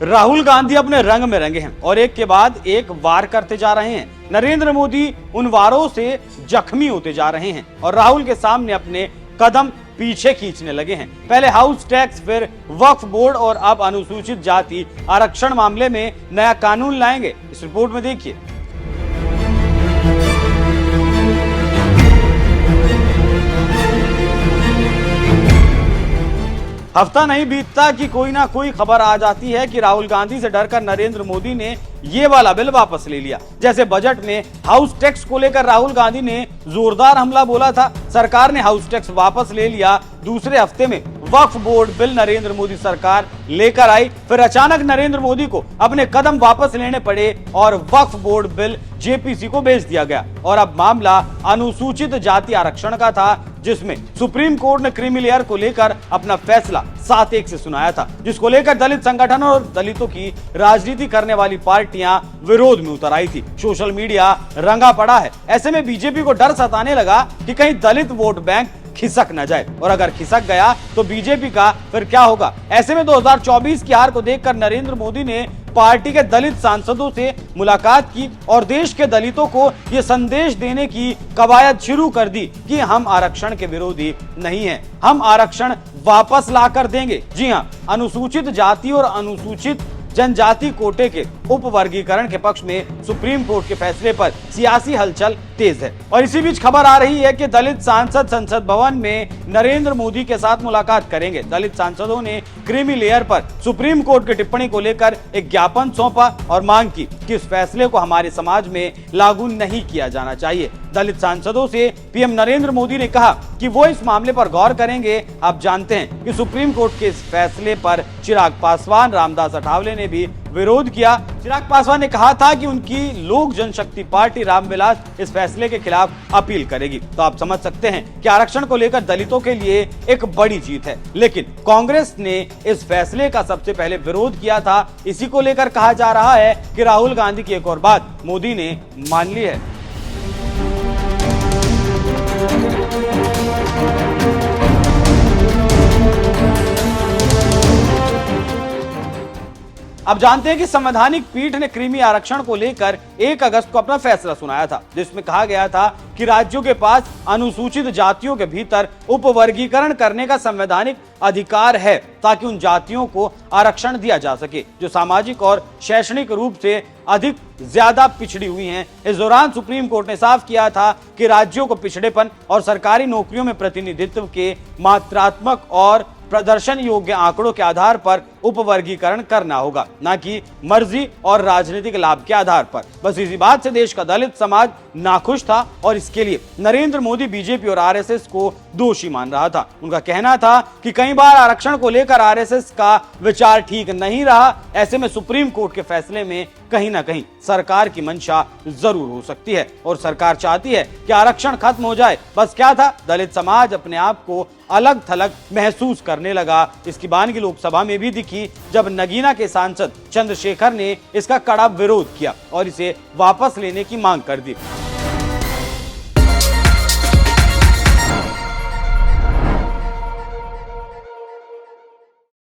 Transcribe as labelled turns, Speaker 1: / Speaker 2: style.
Speaker 1: राहुल गांधी अपने रंग में रंगे हैं और एक के बाद एक वार करते जा रहे हैं। नरेंद्र मोदी उन वारों से जख्मी होते जा रहे हैं और राहुल के सामने अपने कदम पीछे खींचने लगे हैं। पहले हाउस टैक्स, फिर वक्फ बोर्ड और अब अनुसूचित जाति आरक्षण मामले में नया कानून लाएंगे। इस रिपोर्ट में देखिए। हफ्ता नहीं बीतता कि कोई ना कोई खबर आ जाती है कि राहुल गांधी से डरकर नरेंद्र मोदी ने ये वाला बिल वापस ले लिया। जैसे बजट में हाउस टैक्स को लेकर राहुल गांधी ने जोरदार हमला बोला था, सरकार ने हाउस टैक्स वापस ले लिया। दूसरे हफ्ते में वक्फ बोर्ड बिल नरेंद्र मोदी सरकार लेकर आई, फिर अचानक नरेंद्र मोदी को अपने कदम वापस लेने पड़े और वक्फ बोर्ड बिल जेपीसी को भेज दिया गया। और अब मामला अनुसूचित जाति आरक्षण का था, जिसमें सुप्रीम कोर्ट ने क्रीमी लेयर को लेकर अपना फैसला 7-1 से सुनाया था, जिसको लेकर दलित संगठन और दलितों की राजनीति करने वाली पार्टियां विरोध में उतर आई थी। सोशल मीडिया रंगा पड़ा है। ऐसे में बीजेपी को डर सताने लगा कि कहीं दलित वोट बैंक खिसक न जाए, और अगर खिसक गया तो बीजेपी का फिर क्या होगा। ऐसे में 2024 की हार को देखकर नरेंद्र मोदी ने पार्टी के दलित सांसदों से मुलाकात की और देश के दलितों को यह संदेश देने की कवायद शुरू कर दी कि हम आरक्षण के विरोधी नहीं हैं, हम आरक्षण वापस लाकर देंगे। जी हां, अनुसूचित जाति और अनुसूचित जनजाति कोटे के उपवर्गीकरण के पक्ष में सुप्रीम कोर्ट के फैसले पर सियासी हलचल तेज है। और इसी बीच खबर आ रही है कि दलित सांसद संसद भवन में नरेंद्र मोदी के साथ मुलाकात करेंगे। दलित सांसदों ने क्रीमी लेयर पर सुप्रीम कोर्ट की टिप्पणी को लेकर एक ज्ञापन सौंपा और मांग की कि इस फैसले को हमारे समाज में लागू नहीं किया जाना चाहिए। दलित सांसदों से पीएम नरेंद्र मोदी ने कहा कि वो इस मामले पर गौर करेंगे। आप जानते हैं कि सुप्रीम कोर्ट के इस फैसले पर चिराग पासवान, रामदास अठावले ने भी विरोध किया। चिराग पासवान ने कहा था कि उनकी लोक जनशक्ति पार्टी रामविलास इस फैसले के खिलाफ अपील करेगी। तो आप समझ सकते हैं कि आरक्षण को लेकर दलितों के लिए एक बड़ी जीत है। लेकिन कांग्रेस ने इस फैसले का सबसे पहले विरोध किया था। इसी को लेकर कहा जा रहा है कि राहुल गांधी की एक और बात मोदी ने मान ली है। अब जानते हैं कि संवैधानिक पीठ ने क्रीमी आरक्षण को लेकर 1 अगस्त को अपना फैसला सुनाया था, जिसमें कहा गया था कि राज्यों के पास अनुसूचित जातियों के भीतर उपवर्गीकरण करने का संवैधानिक अधिकार है, ताकि उन जातियों को आरक्षण दिया जा सके जो सामाजिक और शैक्षणिक रूप से अधिक ज्यादा पिछड़ी हुई हैं। इस दौरान सुप्रीम कोर्ट ने साफ किया था कि राज्यों को पिछड़ेपन और सरकारी नौकरियों में प्रतिनिधित्व के मात्रात्मक और प्रदर्शन योग्य आंकड़ों के आधार पर उपवर्गीकरण करना होगा, न कि मर्जी और राजनीतिक लाभ के आधार पर। बस इसी बात से देश का दलित समाज नाखुश था और इसके लिए नरेंद्र मोदी बीजेपी और आरएसएस को दोषी मान रहा था। उनका कहना था कि कई बार आरक्षण को लेकर आरएसएस का विचार ठीक नहीं रहा। ऐसे में सुप्रीम कोर्ट के फैसले में कहीं ना कहीं सरकार की मंशा जरूर हो सकती है और सरकार चाहती है कि आरक्षण खत्म हो जाए। बस क्या था, दलित समाज अपने आप को अलग थलग महसूस करने लगा। इसकी बानगी लोकसभा में भी दिखी, जब नगीना के सांसद चंद्रशेखर ने इसका कड़ा विरोध किया और इसे वापस लेने की मांग कर दी।